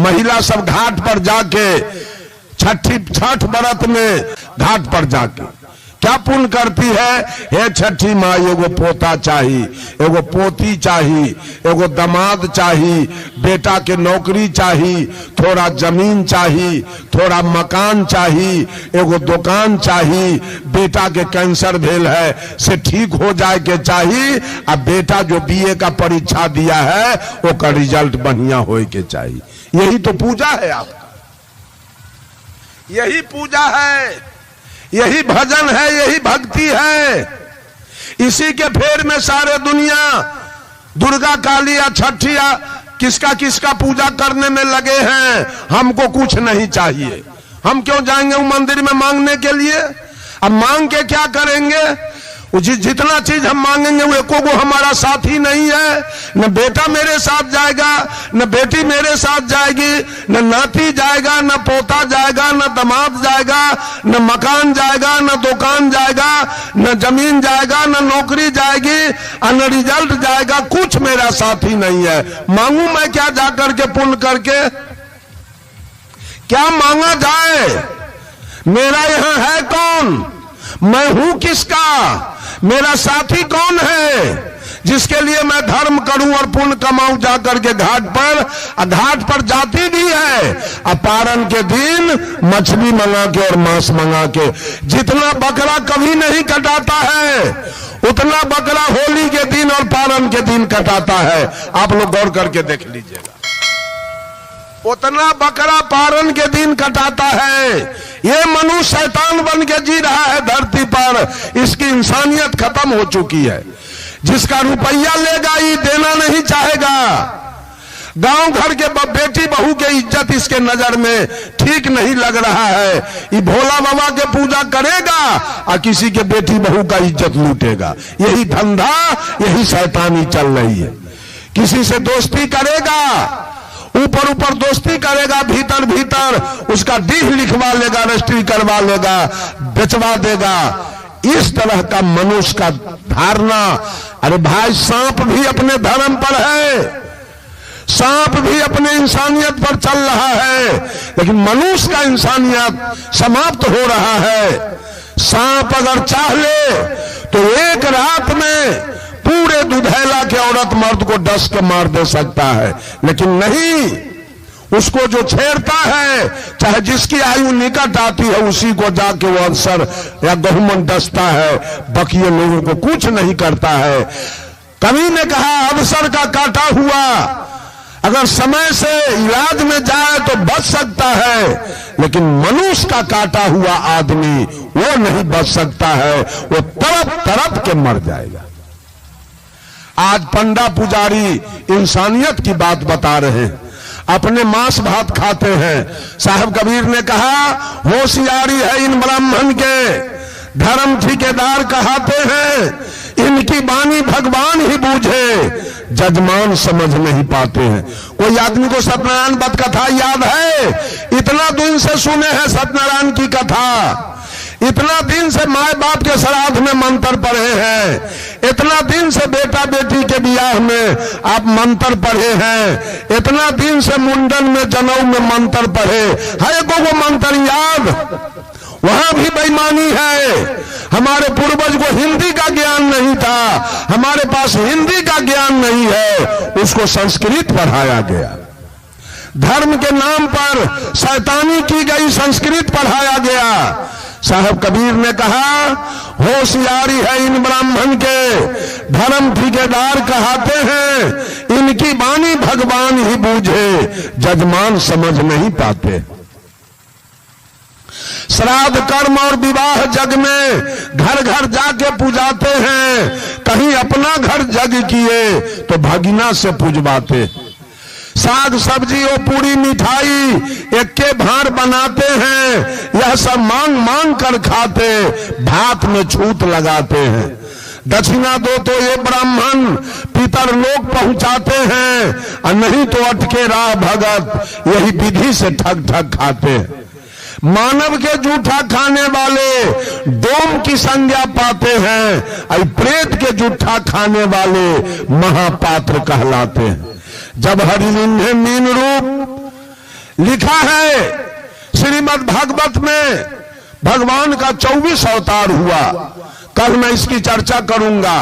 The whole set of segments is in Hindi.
महिला सब घाट पर जाके छठ व्रत में घाट पर जाके क्या पुण्य करती है? हे छठी माँ, एगो पोता चाहिए, एगो पोती चाहिए, एगो दामाद चाहिए, बेटा के नौकरी चाहिए, थोड़ा जमीन चाहिए, थोड़ा मकान चाहिए, एगो दुकान चाहिए, बेटा के कैंसर भेल है से ठीक हो जाए के चाहिए, अब बेटा जो बीए का परीक्षा दिया है वो का रिजल्ट बढ़िया होए के चाहिए। यही तो पूजा है आपका, यही पूजा है, यही भजन है, यही भक्ति है। इसी के फेर में सारे दुनिया दुर्गा काली या छठी या किसका किसका पूजा करने में लगे हैं। हमको कुछ नहीं चाहिए, हम क्यों जाएंगे वो मंदिर में मांगने के लिए? अब मांग के क्या करेंगे? जितना चीज हम मांगेंगे वो एको को हमारा साथी नहीं है। न बेटा मेरे साथ जाएगा, न बेटी मेरे साथ जाएगी, न नाती जाएगा, न पोता जाएगा, न दामाद जाएगा, न मकान जाएगा, न दुकान जाएगा, न जमीन जाएगा, न नौकरी जाएगी, न रिजल्ट जाएगा। कुछ मेरा साथी नहीं है। मांगू मैं क्या जाकर के पुण्य करके? क्या मांगा जाए? मेरा यहां है कौन? मैं हूं किसका? मेरा साथी कौन है जिसके लिए मैं धर्म करूं और पुण्य कमाऊं जाकर के घाट पर? घाट पर जाती भी है अपारण के दिन मछली मंगा के और मांस मंगा के। जितना बकरा कभी नहीं कटाता है उतना बकरा होली के दिन और पारण के दिन कटाता है। आप लोग गौर करके देख लीजिएगा, उतना बकरा पारण के दिन कटाता है। ये मनुष्य शैतान बन के जी रहा है धरती पर। इसकी इंसानियत खत्म हो चुकी है। जिसका रुपया लेगा ये देना नहीं चाहेगा। गांव घर के बेटी बहू के इज्जत इसके नजर में ठीक नहीं लग रहा है। ये भोला बाबा के पूजा करेगा और किसी के बेटी बहू का इज्जत लूटेगा। यही धंधा, यही शैतानी चल रही है। किसी से दोस्ती करेगा, ऊपर ऊपर दोस्ती करेगा, भीतर भीतर उसका डीह लिखवा लेगा, रजिस्ट्री करवा लेगा, बेचवा देगा। इस तरह का मनुष्य का धारणा। अरे भाई, सांप भी अपने धर्म पर है, सांप भी अपने इंसानियत पर चल रहा है, लेकिन मनुष्य का इंसानियत समाप्त हो रहा है। सांप अगर चाह ले तो एक रात में पूरे दुधैला के औरत मर्द को डस के मार दे सकता है, लेकिन नहीं, उसको जो छेड़ता है, चाहे जिसकी आयु निकट आती है, उसी को जाके वो अवसर या गहुमन डसता है। बाकी लोगों को कुछ नहीं करता है। कवि ने कहा, अवसर का काटा हुआ अगर समय से इलाज में जाए तो बच सकता है, लेकिन मनुष्य का काटा हुआ आदमी वो नहीं बच सकता है, वो तड़प तड़प के मर जाएगा। आज पंडा पुजारी इंसानियत की बात बता रहे हैं, अपने मांस भात खाते हैं। साहब कबीर ने कहा, होशियारी है इन ब्राह्मण के, धर्म ठेकेदार कहते हैं, इनकी बानी भगवान ही बूझे, जजमान समझ नहीं पाते हैं। कोई आदमी को सत्यनारायण बद कथा याद है? इतना दिन से सुने हैं सत्यनारायण की कथा, इतना दिन से माए बाप के श्राद्ध में मंत्र पढ़े हैं, इतना दिन से बेटा बेटी के ब्याह में आप मंत्र पढ़े हैं, इतना दिन से मुंडन में जनेऊ में मंत्र पढ़े है, को मंत्र याद? वहां भी बेईमानी है। हमारे पूर्वज को हिंदी का ज्ञान नहीं था, हमारे पास हिंदी का ज्ञान नहीं है, उसको संस्कृत पढ़ाया गया। धर्म के नाम पर शैतानी की गई, संस्कृत पढ़ाया गया। साहब कबीर ने कहा, होशियारी है इन ब्राह्मण के, धर्म ठेकेदार कहते हैं, इनकी बानी भगवान ही बूझे, जजमान समझ नहीं पाते। श्राद्ध कर्म और विवाह जग में घर घर जाके पूजाते हैं, कहीं अपना घर जग किए तो भगिना से पूजवाते। साग सब्जी और पूरी मिठाई एक के भार बनाते हैं, यह सब मांग मांग कर खाते, भात में छूत लगाते हैं। दक्षिणा दो तो ये ब्राह्मण पितर लोग पहुंचाते हैं, और नहीं तो अटके राह भगत यही विधि से ठग ठग खाते हैं। मानव के जूठा खाने वाले डोम की संज्ञा पाते हैं, और प्रेत के जूठा खाने वाले महापात्र कहलाते हैं। जब हरिलिंगे मीन रूप लिखा है श्रीमद् भागवत में भगवान का 24 अवतार हुआ। कल मैं इसकी चर्चा करूंगा,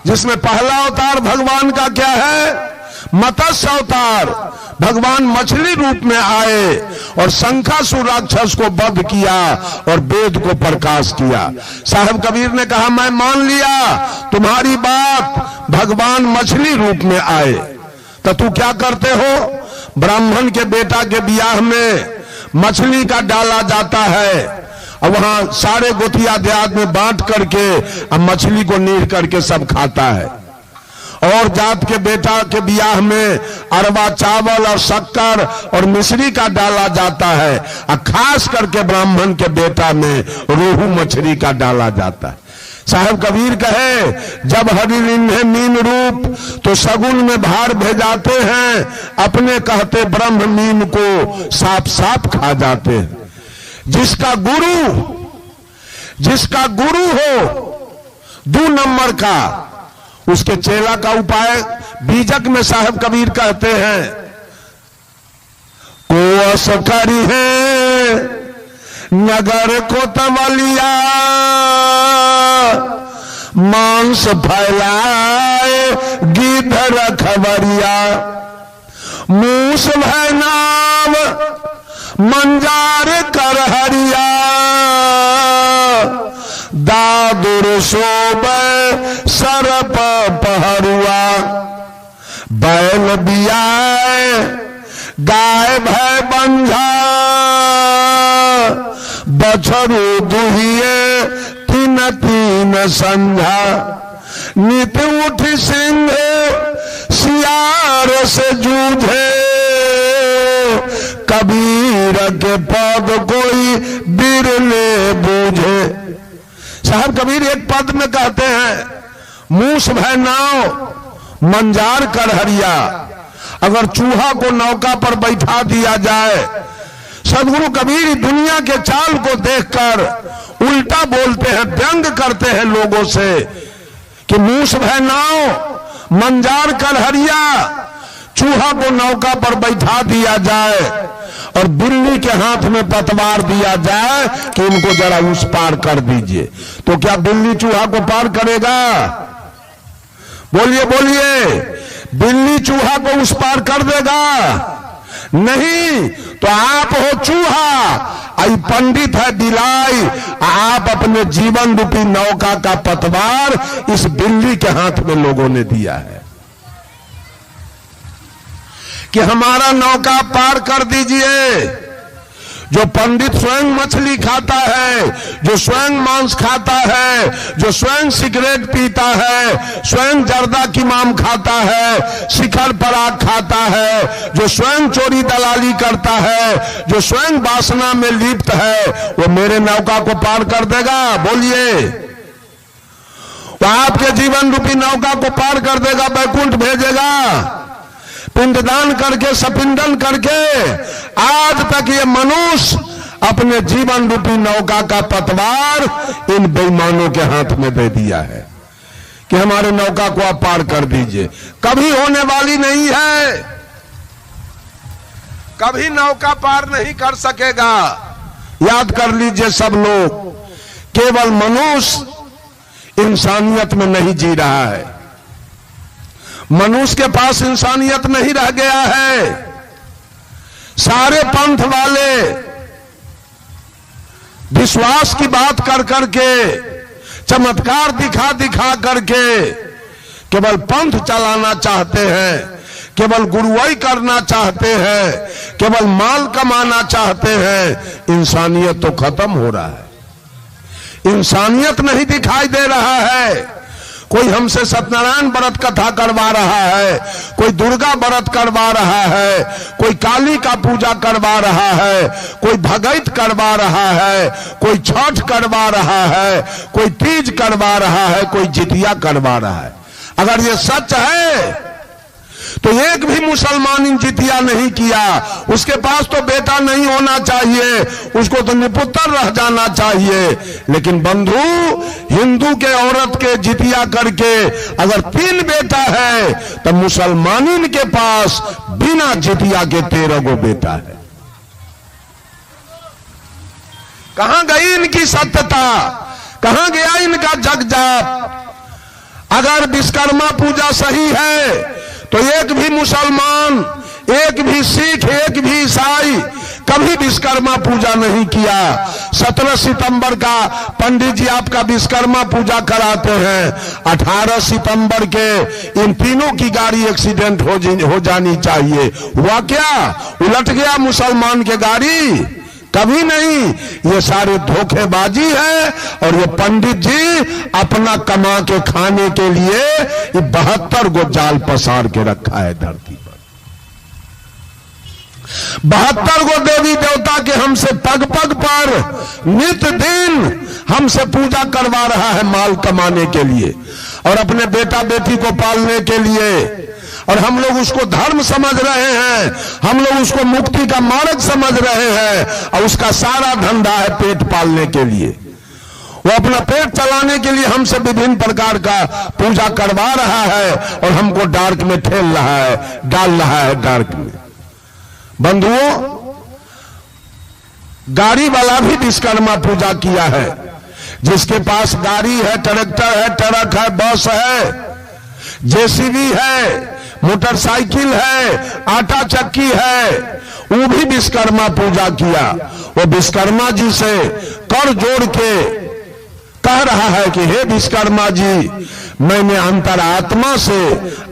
जिसमें पहला अवतार भगवान का क्या है? मत्स्य अवतार। भगवान मछली रूप में आए और शंखासुर राक्षस को वध किया और वेद को प्रकाश किया। साहब कबीर ने कहा मैं मान लिया तुम्हारी बात, भगवान मछली रूप में आए। तो तू क्या करते हो? ब्राह्मण के बेटा के ब्याह में मछली का डाला जाता है और वहां सारे गोतिया देहात में बांट करके अब मछली को नीर करके सब खाता है। और जात के बेटा के ब्याह में अरवा चावल और शक्कर और मिश्री का डाला जाता है और खास करके ब्राह्मण के बेटा में रोहू मछली का डाला जाता है। साहब कबीर कहे जब हरि लिन्हे मीन रूप तो सगुन में भार भेजाते हैं, अपने कहते ब्रह्म मीन को साफ साफ खा जाते हैं। जिसका गुरु हो 2 नंबर का, उसके चेला का उपाय बीजक में साहब कबीर कहते हैं को असकरी है नगर को तवलिया, मांस फैलाए गिद्धर खबरिया, मूस भय नाव मंजार कर हरिया, दादुर सोबे सरप पहरुआ, बैल बियाए गाय भय बंझा, बछरू दुहिए तीन तीन संझा, नित उठ सिंह सियार से जूझे, कबीर के पद कोई बिरले बूझे। साहब कबीर एक पद में कहते हैं मूस भय नाव मंजार कर हरिया। अगर चूहा को नौका पर बैठा दिया जाए, सदगुरु कबीर दुनिया के चाल को देखकर उल्टा बोलते हैं, व्यंग करते हैं लोगों से कि मूस भय नाव मंजार कर हरिया, चूहा को नौका पर बैठा दिया जाए और बिल्ली के हाथ में पतवार दिया जाए कि इनको जरा उस पार कर दीजिए, तो क्या बिल्ली चूहा को पार करेगा? बोलिए बोलिए, बिल्ली चूहा को उस पार कर देगा? नहीं। तो आप हो चूहा, आई पंडित है बिलाई, आप अपने जीवन रूपी नौका का पतवार इस बिल्ली के हाथ में लोगों ने दिया है कि हमारा नौका पार कर दीजिए। जो पंडित स्वयं मछली खाता है, जो स्वयं मांस खाता है, जो स्वयं सिगरेट पीता है, स्वयं जर्दा की माम खाता है, शिखर पराग खाता है, जो स्वयं चोरी दलाली करता है, जो स्वयं वासना में लिप्त है, वो मेरे नौका को पार कर देगा? बोलिए। वो आपके जीवन रूपी नौका को पार कर देगा, बैकुंठ भेजेगा। पिंडदान करके सपिंडन करके आज तक ये मनुष्य अपने जीवन रूपी नौका का पतवार इन बेईमानों के हाथ में दे दिया है कि हमारे नौका को आप पार कर दीजिए। कभी होने वाली नहीं है, कभी नौका पार नहीं कर सकेगा। याद कर लीजिए सब लोग, केवल मनुष्य इंसानियत में नहीं जी रहा है, मनुष्य के पास इंसानियत नहीं रह गया है। सारे पंथ वाले विश्वास की बात कर करके, चमत्कार दिखा दिखा करके केवल पंथ चलाना चाहते हैं, केवल गुरुवाई करना चाहते हैं, केवल माल कमाना चाहते हैं। इंसानियत तो खत्म हो रहा है, इंसानियत नहीं दिखाई दे रहा है। कोई हमसे सत्यनारायण व्रत कथा करवा रहा है, कोई दुर्गा व्रत करवा रहा है, कोई काली का पूजा करवा रहा है, कोई भगैत करवा रहा है, कोई छठ करवा रहा है, कोई तीज करवा रहा है, कोई जितिया करवा रहा है। अगर ये सच है तो एक भी मुसलमान इन जितिया नहीं किया, उसके पास तो बेटा नहीं होना चाहिए, उसको तो निपुत्र रह जाना चाहिए। लेकिन बंधु, हिंदू के औरत के जितिया करके अगर 3 बेटा है तो मुसलमानिन के पास बिना जितिया के 13 गो बेटा है। कहां गई इनकी सत्यता, कहां गया इनका जग जाप। अगर विश्वकर्मा पूजा सही है तो एक भी मुसलमान, एक भी सिख, एक भी ईसाई कभी विश्वकर्मा पूजा नहीं किया। 17 सितंबर का पंडित जी आपका विश्वकर्मा पूजा कराते हैं, 18 सितंबर के इन तीनों की गाड़ी एक्सीडेंट हो जानी चाहिए। हुआ क्या? उलट गया मुसलमान के गाड़ी? कभी नहीं। ये सारे धोखेबाजी है और ये पंडित जी अपना कमा के खाने के लिए 72 गो जाल पसार के रखा है धरती पर। 72 गो देवी देवता के हमसे पग पग पर नित दिन हमसे पूजा करवा रहा है माल कमाने के लिए और अपने बेटा बेटी को पालने के लिए। और हम लोग उसको धर्म समझ रहे हैं, हम लोग उसको मुक्ति का मार्ग समझ रहे हैं और उसका सारा धंधा है पेट पालने के लिए। वो अपना पेट चलाने के लिए हमसे विभिन्न प्रकार का पूजा करवा रहा है और हमको डार्क में ठेल रहा है, डाल रहा है डार्क में। बंधुओं, गाड़ी वाला भी विश्वकर्मा पूजा किया है। जिसके पास गाड़ी है, ट्रैक्टर है, ट्रक है, बस है, जेसीबी है, मोटरसाइकिल है, आटा चक्की है, वो भी विश्वकर्मा पूजा किया। वो विश्वकर्मा जी से कर जोड़ के कह रहा है कि हे विश्वकर्मा जी, मैंने अंतरात्मा से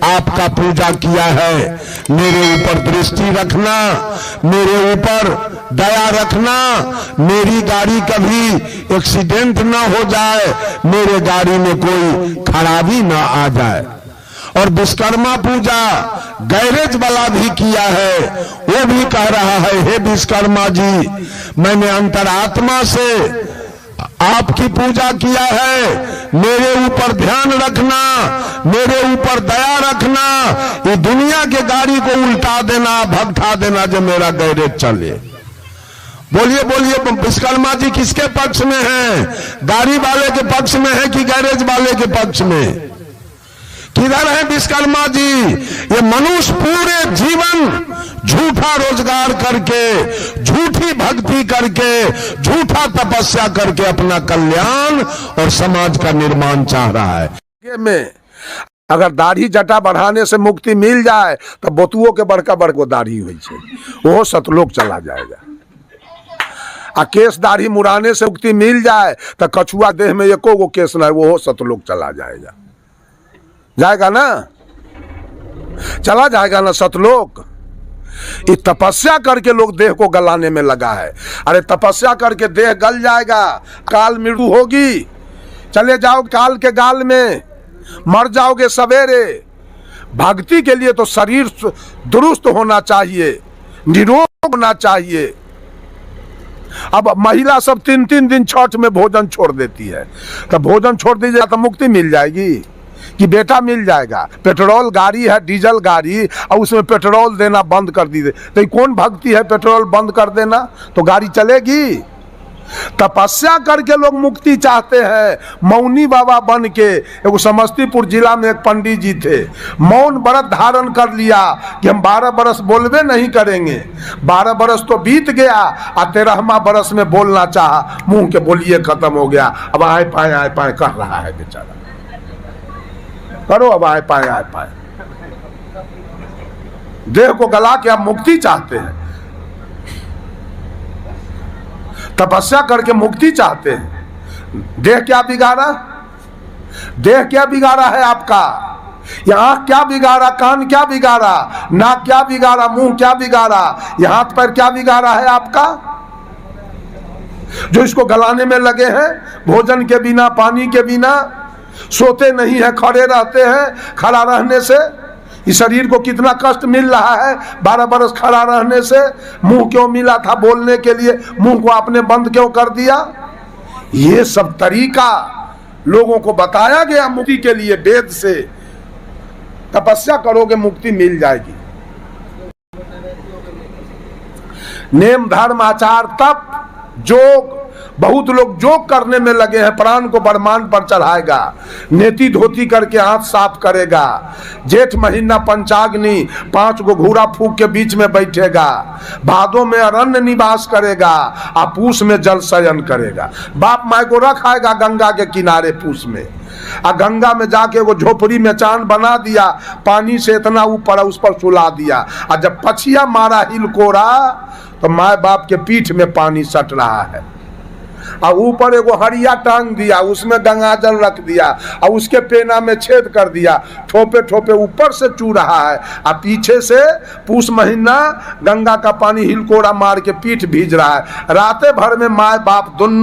आपका पूजा किया है, मेरे ऊपर दृष्टि रखना, मेरे ऊपर दया रखना, मेरी गाड़ी कभी एक्सीडेंट ना हो जाए, मेरे गाड़ी में कोई खराबी ना आ जाए। और विश्वकर्मा पूजा गैरेज वाला भी किया है, वो भी कह रहा है हे विश्वकर्मा जी, मैंने अंतरात्मा से आपकी पूजा किया है, मेरे ऊपर ध्यान रखना, मेरे ऊपर दया रखना, ये दुनिया के गाड़ी को उल्टा देना, भगठा देना जो मेरा गैरेज चले। बोलिए बोलिए, विश्वकर्मा जी किसके पक्ष में है? गाड़ी वाले के पक्ष में है कि गैरेज वाले के पक्ष में? किधर है विश्वकर्मा जी? ये मनुष्य पूरे जीवन झूठा रोजगार करके, झूठी भक्ति करके, झूठा तपस्या करके अपना कल्याण और समाज का निर्माण चाह रहा है। में अगर दाढ़ी जटा बढ़ाने से मुक्ति मिल जाए तो बतुओं के बड़का बड़को दाढ़ी हुई है, वो सतलोक चला जाएगा। आ केस दाढ़ी मुड़ाने से मुक्ति मिल जाए तो कछुआ देह में एको गो केस ना, वो सतलोक चला जाएगा। जाएगा ना? चला जाएगा ना सतलोक? ये तपस्या करके लोग देह को गलाने में लगा है। अरे तपस्या करके देह गल जाएगा, काल मृत्यु होगी, चले जाओ काल के गाल में, मर जाओगे सवेरे। भक्ति के लिए तो शरीर दुरुस्त होना चाहिए, निरोग होना चाहिए। अब महिला सब 3-3 दिन छठ में भोजन छोड़ देती है, तो भोजन छोड़ दीजिएगा तो मुक्ति मिल जाएगी कि बेटा मिल जाएगा? पेट्रोल गाड़ी है, डीजल गाड़ी, और उसमें पेट्रोल देना बंद कर दीजिए तो ये कौन भक्ति है? पेट्रोल बंद कर देना तो गाड़ी चलेगी? तपस्या करके लोग मुक्ति चाहते हैं। मौनी बाबा बन के, एक समस्तीपुर जिला में एक पंडित जी थे, मौन व्रत धारण कर लिया कि हम 12 बरस बोलबे नहीं करेंगे। 12 बरस तो बीत गया और 13वां बरस में बोलना चाहा, मुंह के बोलिए खत्म हो गया। अब आए पाए कर रहा है बेचारा। करो अब आए पाए। देह को गला के आप मुक्ति चाहते हैं, तपस्या करके मुक्ति चाहते हैं। देह क्या बिगाड़ा? देह क्या बिगाड़ा है आपका? ये आंख क्या बिगाड़ा? कान क्या बिगाड़ा? नाक क्या बिगाड़ा? मुंह क्या बिगाड़ा? ये हाथ पैर क्या बिगाड़ा है आपका, जो इसको गलाने में लगे हैं? भोजन के बिना, पानी के बिना, सोते नहीं है, खड़े रहते हैं। खड़ा रहने से इस शरीर को कितना कष्ट मिल रहा है। 12 बरस खड़ा रहने से। मुंह क्यों मिला था बोलने के लिए, मुंह को आपने बंद क्यों कर दिया? ये सब तरीका लोगों को बताया गया मुक्ति के लिए वेद से। तपस्या करोगे मुक्ति मिल जाएगी। नेम धर्म आचार तप जोग बहुत लोग जो करने में लगे हैं, प्राण को बरमान पर चढ़ाएगा, नेति धोती करके हाथ साफ करेगा, जेठ महीना पंचाग्नि 5 गो घोड़ा फूक के बीच में बैठेगा, भादों में अरण्य निवास करेगा, आ पूस में जल शयन करेगा। बाप माई को रख आएगा गंगा के किनारे पूस में, आ गंगा में जाके वो झोपड़ी में चांद बना दिया, पानी से इतना ऊपर उस पर सुला दिया, और जब पछिया मारा हिलकोरा तो माँ बाप के पीठ में पानी सट रहा है, और ऊपर एगो हरिया टांग दिया, उसमें गंगाजल रख दिया, और उसके पेना में छेद कर दिया, ठोपे ठोपे ऊपर से चू रहा है, और पीछे से पूस महीना गंगा का पानी हिलकोरा मार के पीठ भीज रहा है। रातें भर में माँ बाप दोनों